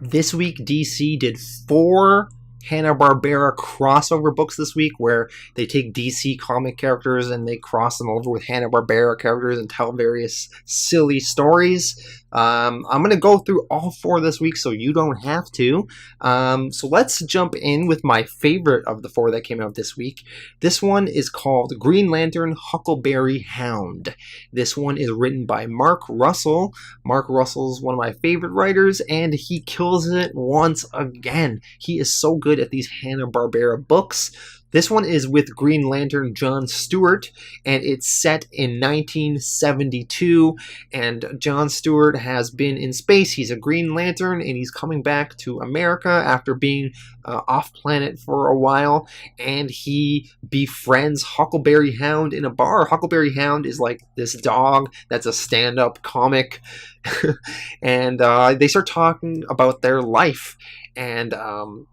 This week, DC did 4 Hanna Barbera crossover books this week, where they take DC comic characters and they cross them over with Hanna Barbera characters and tell various silly stories. I'm going to go through all 4 this week, so you don't have to. So let's jump in with my favorite of the 4 that came out this week. This one is called Green Lantern Huckleberry Hound. This one is written by Mark Russell. Mark Russell's one of my favorite writers, and he kills it once again. He is so good at these Hanna Barbera books. This one is with Green Lantern John Stewart, and it's set in 1972, and John Stewart has been in space. He's a Green Lantern, and he's coming back to America after being off-planet for a while, and he befriends Huckleberry Hound in a bar. Huckleberry Hound is like this dog that's a stand-up comic, and they start talking about their life. And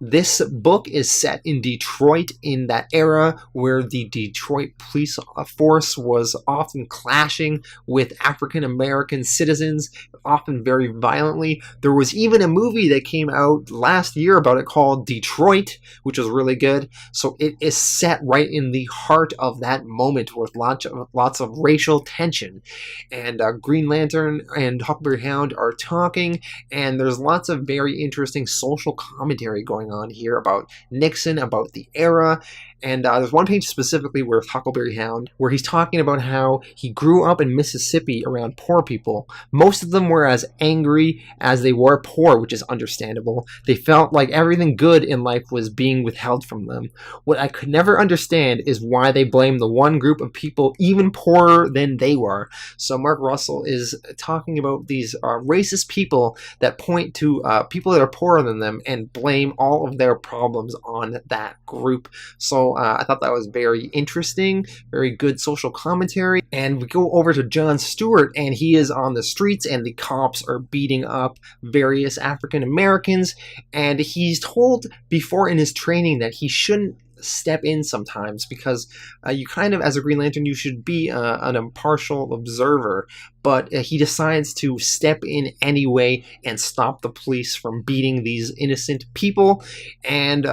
this book is set in Detroit, in that era where the Detroit police force was often clashing with African American citizens, often very violently. There was even a movie that came out last year about it called Detroit, which was really good. So it is set right in the heart of that moment with lots of racial tension. And Green Lantern and Huckleberry Hound are talking, and there's lots of very interesting social commentary going on here about Nixon, about the era. And there's one page specifically with Huckleberry Hound where he's talking about how he grew up in Mississippi around poor people. Most of them were as angry as they were poor, which is understandable. They felt like everything good in life was being withheld from them. What I could never understand is why they blame the one group of people even poorer than they were. So Mark Russell is talking about these racist people that point to people that are poorer than them and blame all of their problems on that group. So I thought that was very interesting, very good social commentary. And we go over to John Stewart, and he is on the streets, and the cops are beating up various African Americans, and he's told before in his training that he shouldn't step in sometimes because you kind of, as a Green Lantern, you should be an impartial observer, but he decides to step in anyway and stop the police from beating these innocent people. And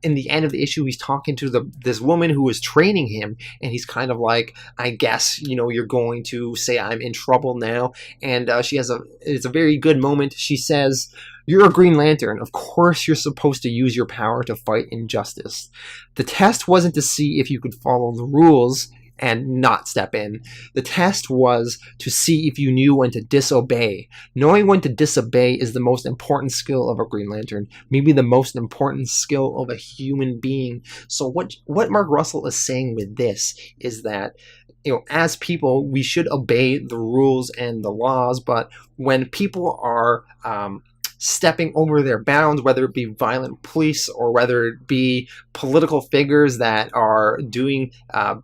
in the end of the issue, he's talking to this woman who is training him, and he's kind of like, I guess, you're going to say I'm in trouble now. And it's a very good moment. She says, "You're a Green Lantern. Of course you're supposed to use your power to fight injustice. The test wasn't to see if you could follow the rules and not step in. The test was to see if you knew when to disobey. Knowing when to disobey is the most important skill of a Green Lantern, maybe the most important skill of a human being." So what Mark Russell is saying with this is that, as people, we should obey the rules and the laws, but when people are stepping over their bounds, whether it be violent police or whether it be political figures that are doing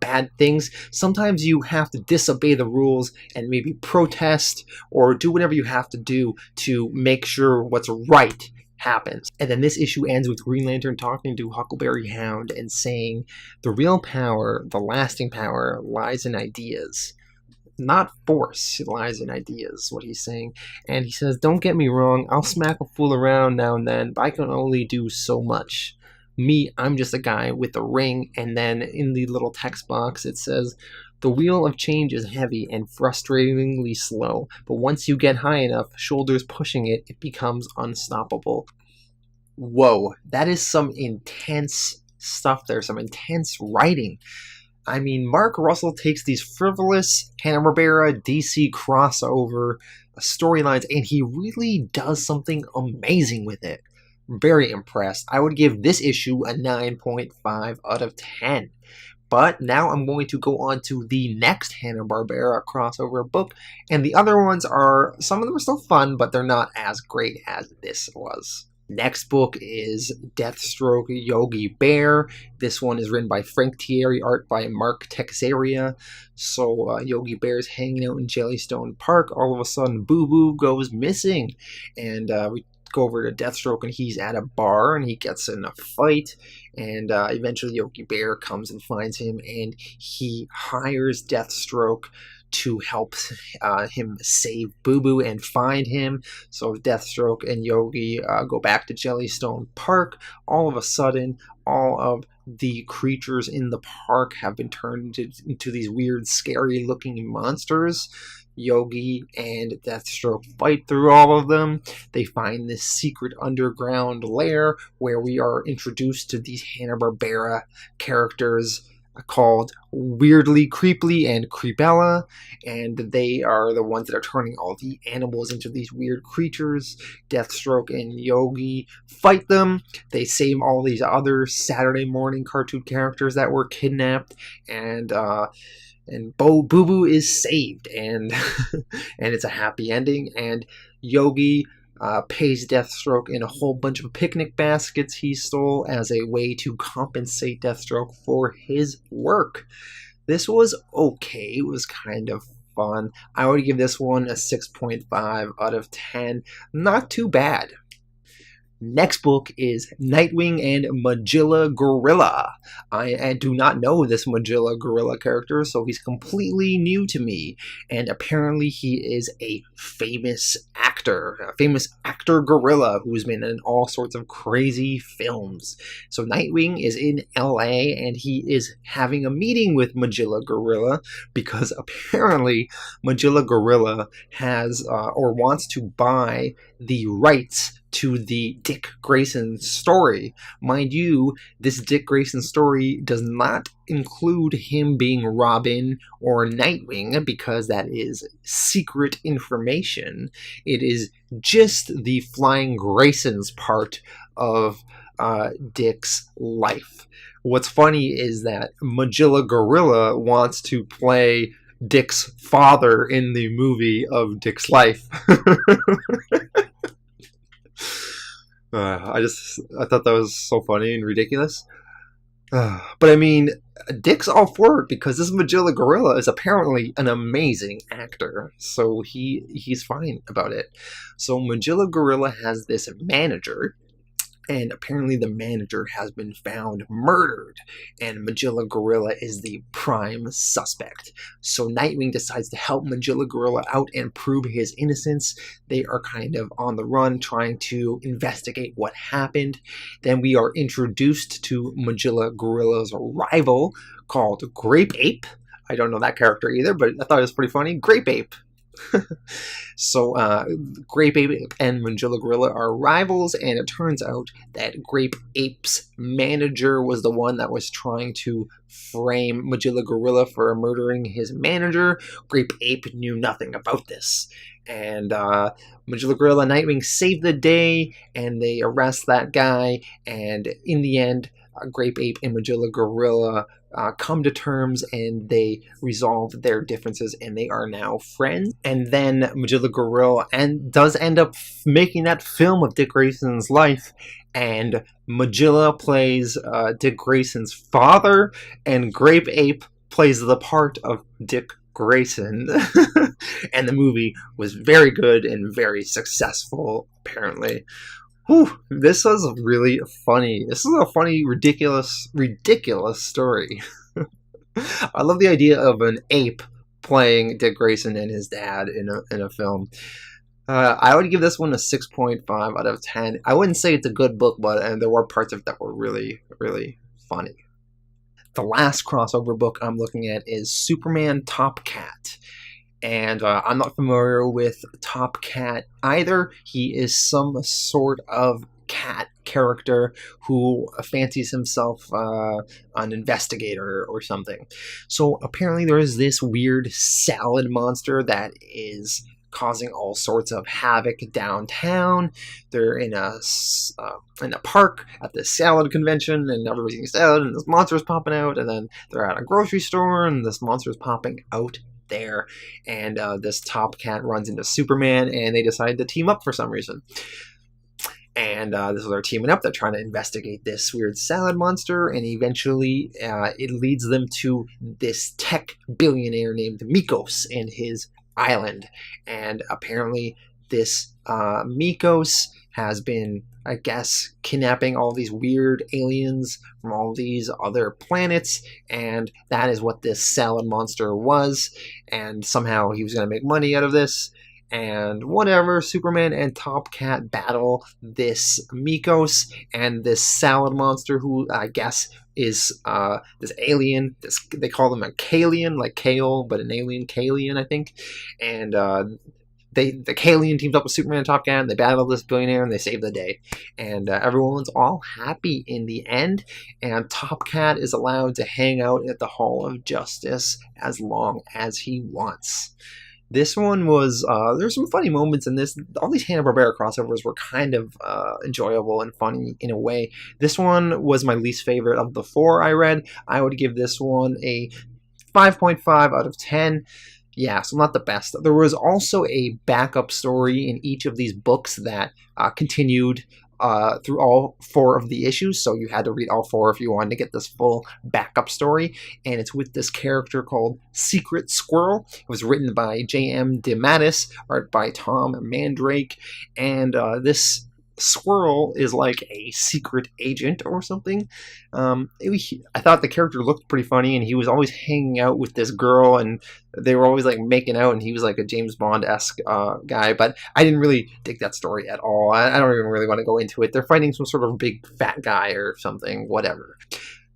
bad things, sometimes you have to disobey the rules and maybe protest or do whatever you have to do to make sure what's right happens. And then this issue ends with Green Lantern talking to Huckleberry Hound and saying, "The real power, the lasting power, lies in ideas. Not force, it lies in ideas," what he's saying. And he says, "Don't get me wrong, I'll smack a fool around now and then, but I can only do so much. Me, I'm just a guy with a ring." And then in the little text box it says, "The wheel of change is heavy and frustratingly slow, but once you get high enough, shoulders pushing it, it becomes unstoppable." Whoa, that is some intense stuff there, some intense writing. I mean, Mark Russell takes these frivolous Hanna Barbera DC crossover storylines, and he really does something amazing with it. Very impressed. I would give this issue a 9.5 out of 10. But now I'm going to go on to the next Hanna Barbera crossover book, and the other ones some of them are still fun, but they're not as great as this was. Next book is Deathstroke, Yogi Bear. This one is written by Frank Thierry, art by Mark Texeira. So Yogi Bear's hanging out in Yellowstone Park. All of a sudden, Boo Boo goes missing. And we go over to Deathstroke, and he's at a bar, and he gets in a fight. and eventually Yogi Bear comes and finds him, and he hires Deathstroke to help him save Boo Boo and find him. So Deathstroke and Yogi go back to Yellowstone Park. All of a sudden, all of the creatures in the park have been turned into these weird, scary-looking monsters. Yogi and Deathstroke fight through all of them. They find this secret underground lair where we are introduced to these Hanna Barbera characters called Weirdly, Creeply, and Creepella, and they are the ones that are turning all the animals into these weird creatures. Deathstroke and Yogi fight them. They save all these other Saturday morning cartoon characters that were kidnapped, and Boo Boo is saved, and and it's a happy ending. And Yogi pays Deathstroke in a whole bunch of picnic baskets he stole as a way to compensate Deathstroke for his work. This was okay. It was kind of fun. I would give this one a 6.5 out of 10. Not too bad. Next book is Nightwing and Magilla Gorilla. I do not know this Magilla Gorilla character, so he's completely new to me. And apparently he is a famous actor gorilla who's been in all sorts of crazy films. So Nightwing is in LA, and he is having a meeting with Magilla Gorilla because apparently Magilla Gorilla has or wants to buy the rights to the Dick Grayson story. Mind you, this Dick Grayson story does not include him being Robin or Nightwing because that is secret information. It is just the Flying Graysons part of Dick's life. What's funny is that Magilla Gorilla wants to play Dick's father in the movie of Dick's life. I thought that was so funny and ridiculous. But I mean, Dick's all for it because this Magilla Gorilla is apparently an amazing actor, so he's fine about it. So Magilla Gorilla has this manager, and apparently the manager has been found murdered, and Magilla Gorilla is the prime suspect. So Nightwing decides to help Magilla Gorilla out and prove his innocence. They are kind of on the run trying to investigate what happened. Then we are introduced to Magilla Gorilla's rival called Grape Ape. I don't know that character either, but I thought it was pretty funny. Grape Ape. So Grape Ape and Magilla Gorilla are rivals, and it turns out that Grape Ape's manager was the one that was trying to frame Magilla Gorilla for murdering his manager. Grape Ape knew nothing about this, and Magilla Gorilla and Nightwing save the day, and they arrest that guy, and in the end, Grape Ape and Magilla Gorilla come to terms, and they resolve their differences, and they are now friends. And then Magilla Gorilla does end up making that film of Dick Grayson's life, and Magilla plays Dick Grayson's father, and Grape Ape plays the part of Dick Grayson. And the movie was very good and very successful, apparently. Whew, this was really funny. This is a funny, ridiculous story. I love the idea of an ape playing Dick Grayson and his dad in a film. I would give this one a 6.5 out of 10. I wouldn't say it's a good book, but there were parts of it that were really, really funny. The last crossover book I'm looking at is Superman Top Cat. And I'm not familiar with Top Cat either. He is some sort of cat character who fancies himself an investigator or something. So apparently there is this weird salad monster that is causing all sorts of havoc downtown. They're in a park at the salad convention, and everybody's eating salad, and this monster's popping out, and then they're at a grocery store, and this monster's popping out there, and this Top Cat runs into Superman, and they decide to team up for some reason. And this is their teaming up. They're trying to investigate this weird salad monster, and eventually it leads them to this tech billionaire named Mikos and his island. And apparently this Mikos has been, I guess, kidnapping all these weird aliens from all these other planets, and that is what this salad monster was, and somehow he was going to make money out of this. And whatever, Superman and Top Cat battle this Mikos and this salad monster, who I guess is this alien. They call them a Kalian, like kale, but an alien Kalian, I think. And the Kalian teams up with Superman and Top Cat, and they battle this billionaire, and they save the day. And everyone's all happy in the end, and Top Cat is allowed to hang out at the Hall of Justice as long as he wants. This one was, there's some funny moments in this. All these Hanna-Barbera crossovers were kind of enjoyable and funny in a way. This one was my least favorite of the 4 I read. I would give this one a 5.5 out of 10. Yeah, so not the best. There was also a backup story in each of these books that continued through all 4 of the issues, so you had to read all 4 if you wanted to get this full backup story, and it's with this character called Secret Squirrel. It was written by J.M. DeMatteis, art by Tom Mandrake, and this Squirrel is like a secret agent or something. I thought the character looked pretty funny, and he was always hanging out with this girl, and they were always like making out, and he was like a James Bond-esque guy, but I didn't really dig that story at all. I don't even really want to go into it. They're fighting some sort of big fat guy or something, whatever.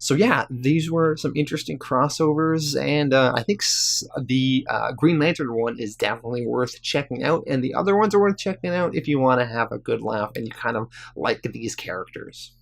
So yeah, these were some interesting crossovers, and I think the Green Lantern one is definitely worth checking out, and the other ones are worth checking out if you want to have a good laugh and you kind of like these characters.